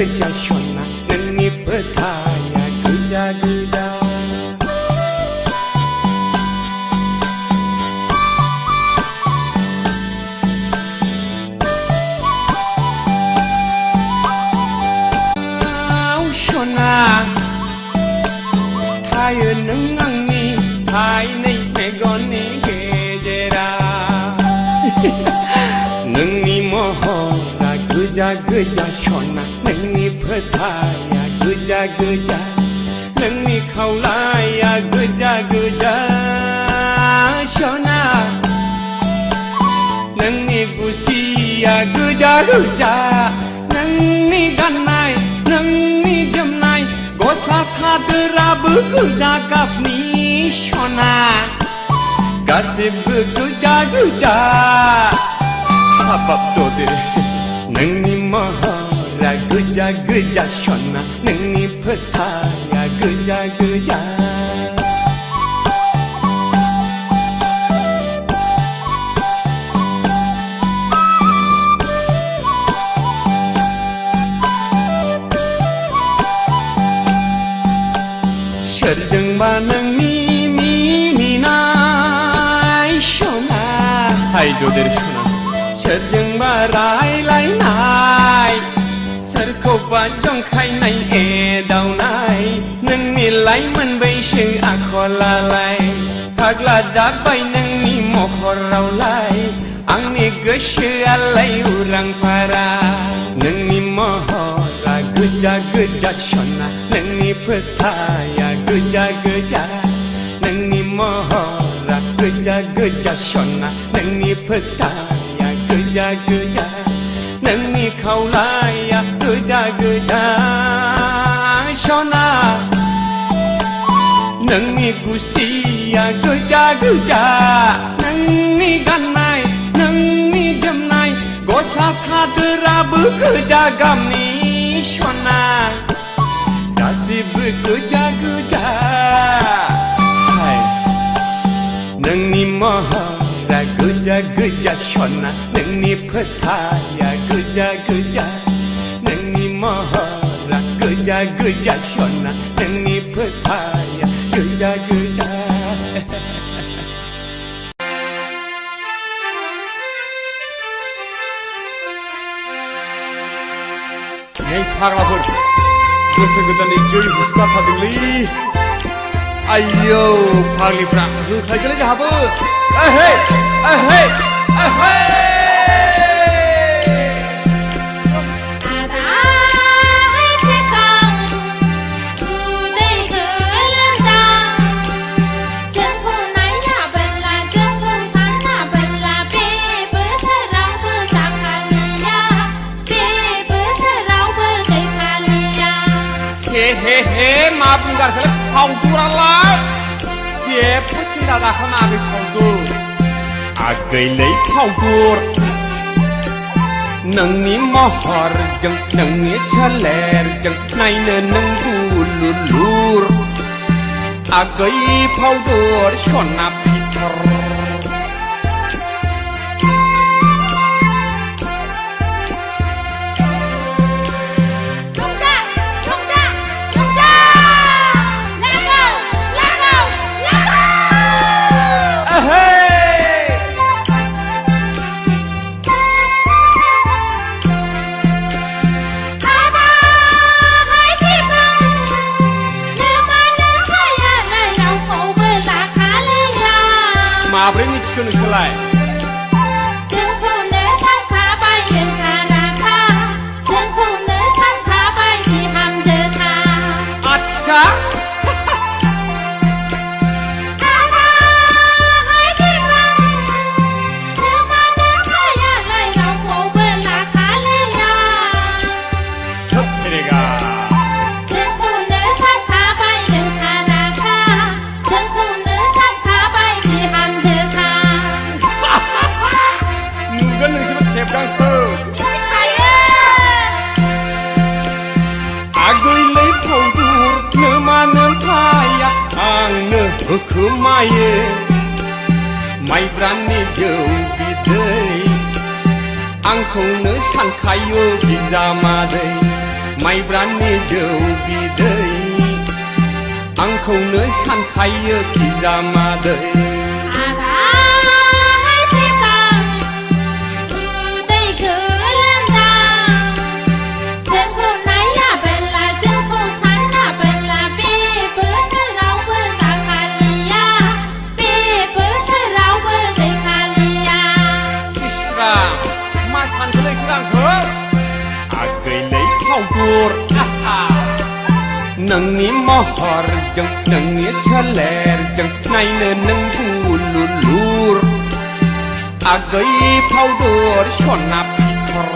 गोजा सना नोंनि फोथाया गोजा गोजा सना थायो नों आंनि थाइनै मेगननि गेजेरा नोंनि महरा गोजा गोजा सना नोंनि फोथाया गोजा गोजा नोंनि खावलाया गोजा गोजा सना नोंनि गुस्थिया गोजा गोजा नोंनि गाननाय नोंनि जोमनाय गस्ला सादोराबो गोजा गाबनि सना गासिबो गोजा गोजा हाबाब ददे नोंनि महरा गोजा गोजा सना नोंनि फोथाया गोजा गोजा सोरजोंबा नोंनि मिनिनाय सना हाय ददेर सना सोरजोंबा रायलायनाय सोरखौबा जंखायनाय एदावनाय नोंनि लाइमोन बैसो आखलालाय फाग्ला जाबाय नोंनि महरावलाय आंनि गोसोआलाय उरां फारा नोंनि महरा गोजा गोजा सना नोंनि फोथाया गोजा गोजा नोंनि महरा गोजा गोजा सना नोंनि फोथाया गोजा गोजा नोंनि खावलाया गोजा गोजा सना नोंनि गुस्थिया गोजा गोजा नोंनि गाननाय नोंनि जोमनाय गस्ला सादोराबो गोजा गाबनि सना गासिबो गोजा गोजा हाय नोंनि महरा गोजा गोजा सना नोंनि फोथाया गोजा गोजा नोंनि महरा गोजा गोजा सना नोंनि फोथाया गोजा गोजा Hey फाग्लाफोर गोसो गोदाननि जै हुस्लाफादोंलै आयौ फाग्लिफ्रा होख्लायगोनलै जोंहाबो एहे एहे एहे हे मा बुंगारखोलै फावदुरालाय जेबो सिन्था दाखानाङाखै फावदुर आगैलै फावदुर नोंनि महरजों नोंनि सोलेरजों नायनो नों दुलुलुर आगै फावदुर सना फिथर माब्रै मिथिखो नोंसोरलाय जोंखौनो सानखाबाय नोंहा जोंखौनो सानखाबाय बिहामजोखा आच्छा आगैलै फावदुर नोमानो फाया आंनो होखोमायो माइब्रानि जौ बिदै आंखौनो सानखायो बिजामादै माइब्रानि जौ बिदै आंखौनो सानखायो बिजामादै नोंनि महरजों नोंनि सोलेरजों नायनो नों बुलुलुर आगै फावदर सना पिथर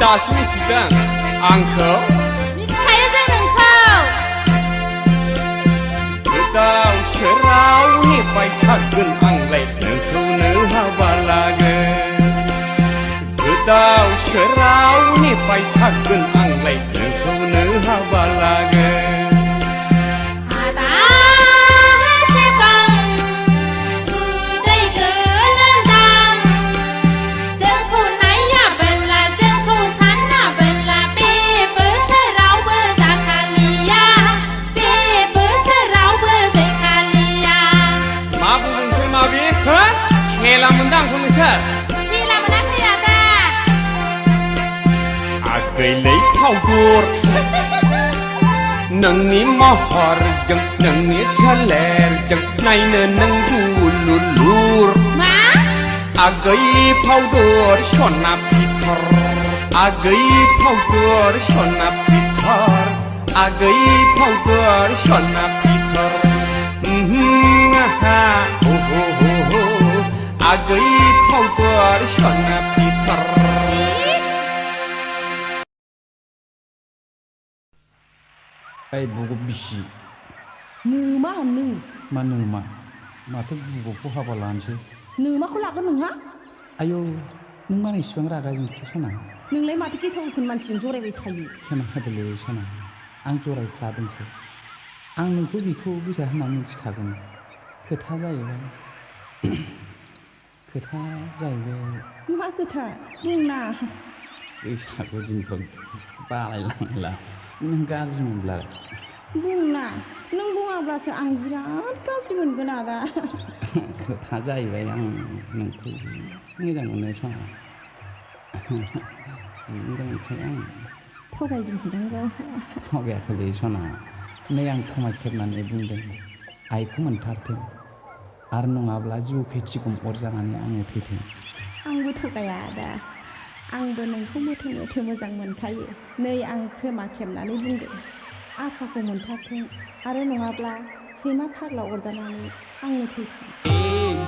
दासो मिथिदों आंखौ मिथिखायो जों नोंखौ गोदाव सोराव नेबाय थागोन आंलाय नोंखौनो हाबा लागोन गोदाव सोराव नेबाय थागोन आंलाय नोंखौनो हाबा लागोन खेला मोनदां आंखौ नोंसोर खेला मोनाखै आदा आगैलै फावदुर नोंनि महरजों नोंनि सोलेरजों नायनो नों बुलुलुर मा आगै फावदुर सना पिथर आगै फावदुर सना पिथर आगै फावदुर सना पिथर आगै फावदुर सना पिथर ओइ बुगब बिसि नोमा नों मा नोमा माथो बुगबखौ हाबा लानोसै नोमाखौ लागोन नोंहा आयौ नों मानो इसिबां रागा जोंखो सना नोंलाय माथो गेसाव गोफोन मानसिजों जरायबाय थायो सना होदोलै सना आं जरायफ्लादोंसो आं नोंखौ बेखौ गोसो होनना मिथिखागौमोन खोथा जाहैबाय मा खोथा बुंना बैसागु दिनखौ बालायलांला नों गाज्रि मोनब्ला बुंना नों बुङाब्लासो आं बिराद गाज्रि मोनगोन आदा खोथा जाहैबाय आं नोंखौ मोजां मोनो सना मोजां मोनखायो आं थगायदोंसोदां थगायाखैलै सना नै आं खोमा खेबनानै बुंदों आइखौ मोनथारथों आरो नङाब्ला जिउ फेथिगम अरजानानै आङो थैथों आंबो थगाया आदा आंबो नोंखौ मोथो मोथो मोजां मोनखायो नै आं खोमा खेबनानै बुंदों आफाखौ मोनथारथों आरो नङाब्ला सैमा फाग्ला अरजानानै आंनो थैथों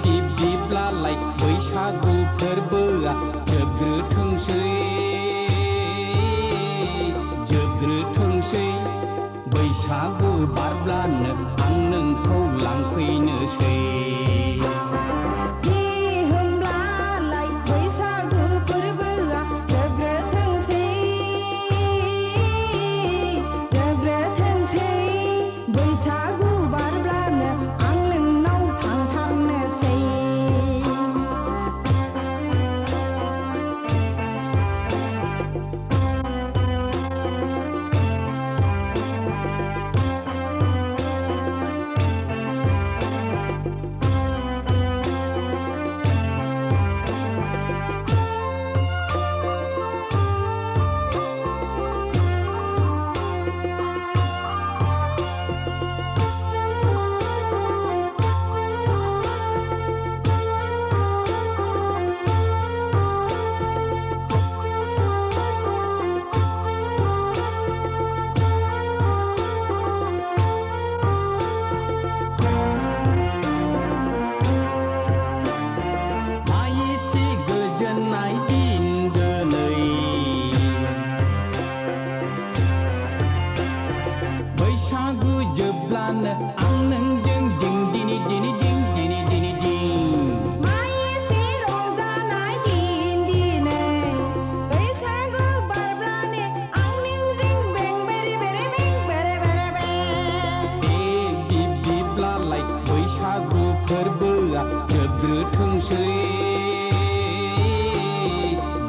दिप दिपलालाय बैसागु फोरबोआ जोबग्रोथोंसै बैसागु बारब्लानो आं नोंखौ लांफैनोसै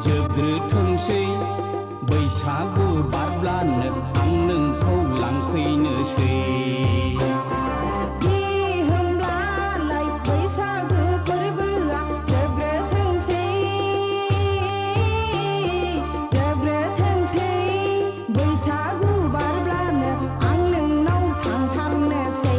जोबग्रोथोंसै बैसागु बारब्लानो आं नोंखौ लांफैनोसै होमब्लालाय बैसागु फोरबोआ जोबग्रोथोंसै बैसागु बारब्लानो आं नोंनाव थांथारनोसै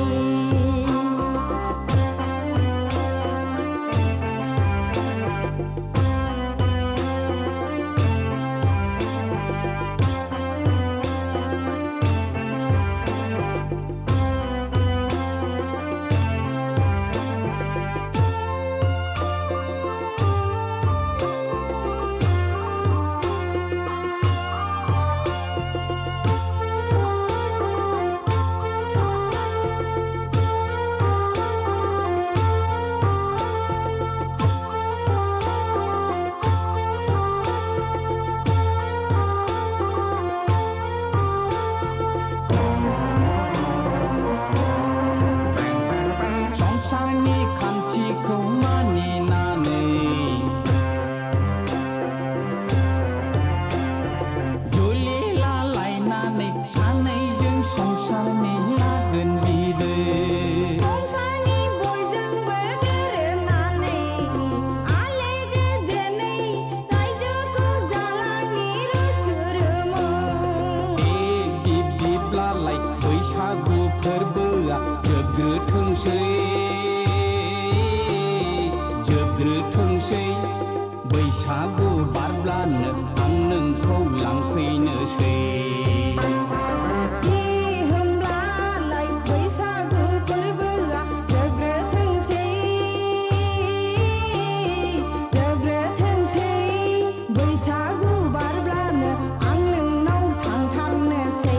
संसारनि खान्थिखौ मानिनानै जुलि लालायनानै सानैजों संसारनि लागोन बिदै संसारनि बयजोंबो गोरोबनानै आले गोजोनै रायजोखौ जालांनि रुसुरुमु बिब्दिब्लालाय बैसागु फोरबोआ जोबग्रोथोंसै बैसागु बारब्लानो आं नोंखौ लांफैनोसै होमब्लालाय बैसागु फोरबोआ जोबग्रोथोंसै बैसागु बारब्लानो आं नोंनाव थांथारनोसै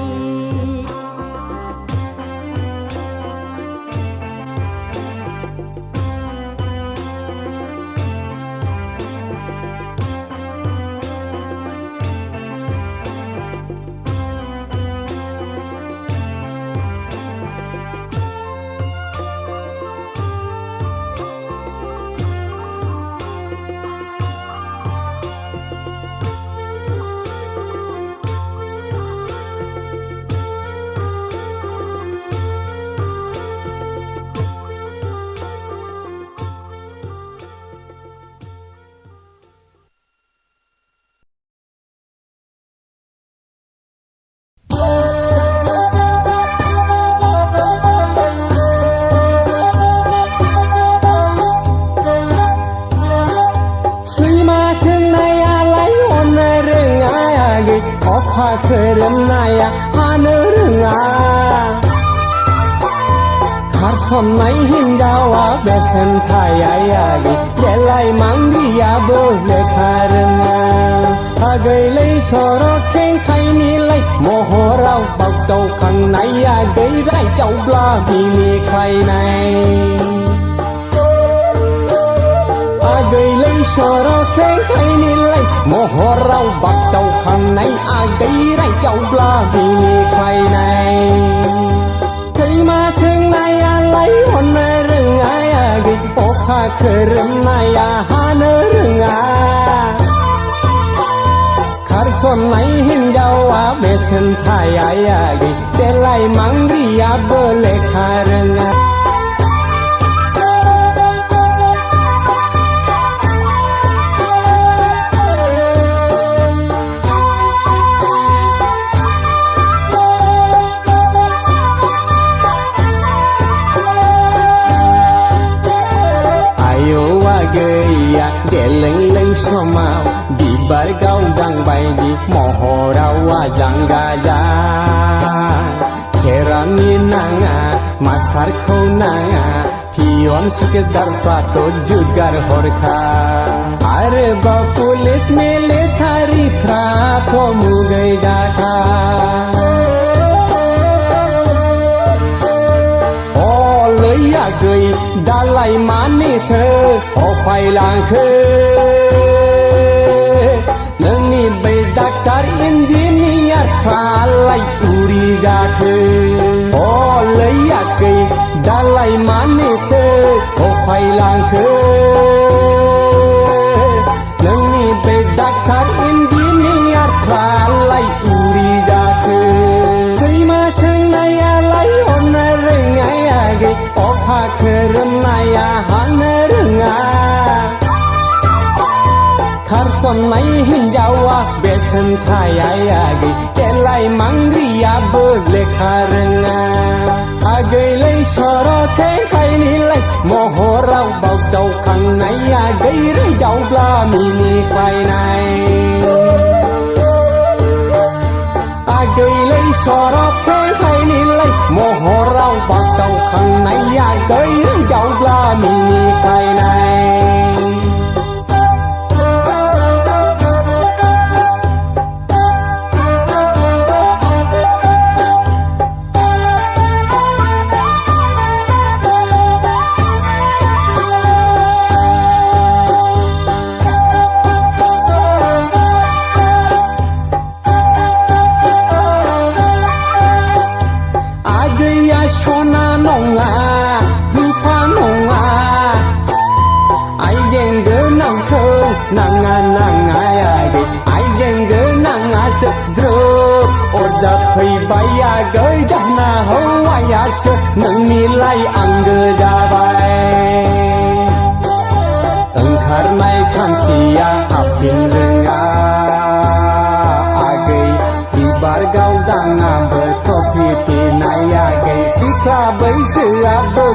अखा खोरोमनाया हानो रोङा खारसननाय हिन्जावा बेसेन थायायागै देलाय मांगियाबो लेखा रोङा आगैलै सर' खेंखायनिलाय महराव बागदावखांनाया गैरायदावब्ला बिनिखायनाय आगैलै सर' खेंखायनिलाय महराव बागदावखांनाय आगैरायदावब्ला बिनिखायनाय दैमा सोंनायालाय हननो रोङा आगै अखा खोरोमनाया हानो रोङा खारसननाय हिन्जावा बेसेन थायायागै देलाय मांग्रियाबो लेखा रोङा गैया देलें समाव बिबार गावदां बायदि महराव आजां गाजा खेरानि नाङा मास्टारखौ नाङा पियन सुकेदारफ्राथ' जुगार हरखा आरोबाव पुलिस मिलिटारिफ्राथ' मुगै जाखा गै दालाय मानिथो अफायलांखो नोंनि बै डाक्टार इन्जिनियारफ्रालाय उरि जाखो अलैयाखै दालाय मानिथो अफायलांखो खारसननाय हिन्जावा बेसेन थायागै देलाय मांग्रियाबो लेखा रोङा आगैलै सरथै खायनिलाय महराव बावदावखांनाया गैरै दावब्ला मिनिख्लायनाय आगैलै सरथै खायनिलाय महराव बावदावखांनाया गैरै दावब्ला मिनिख्लायनाय सना नङा रुफा नङा आइजें गोनांखौ नाङा नाङा आगै आइजें गोनाङासो ग्रोब अरजाफैबाय आगै दाना हौवायासो नोंनिलाय आंगो जाबाय ओंखारनाय खानसिया हाबफिन रोङा आगै बिबार गावदाङाबो थफि फिनाय आगै सिख्ला बैसोआबो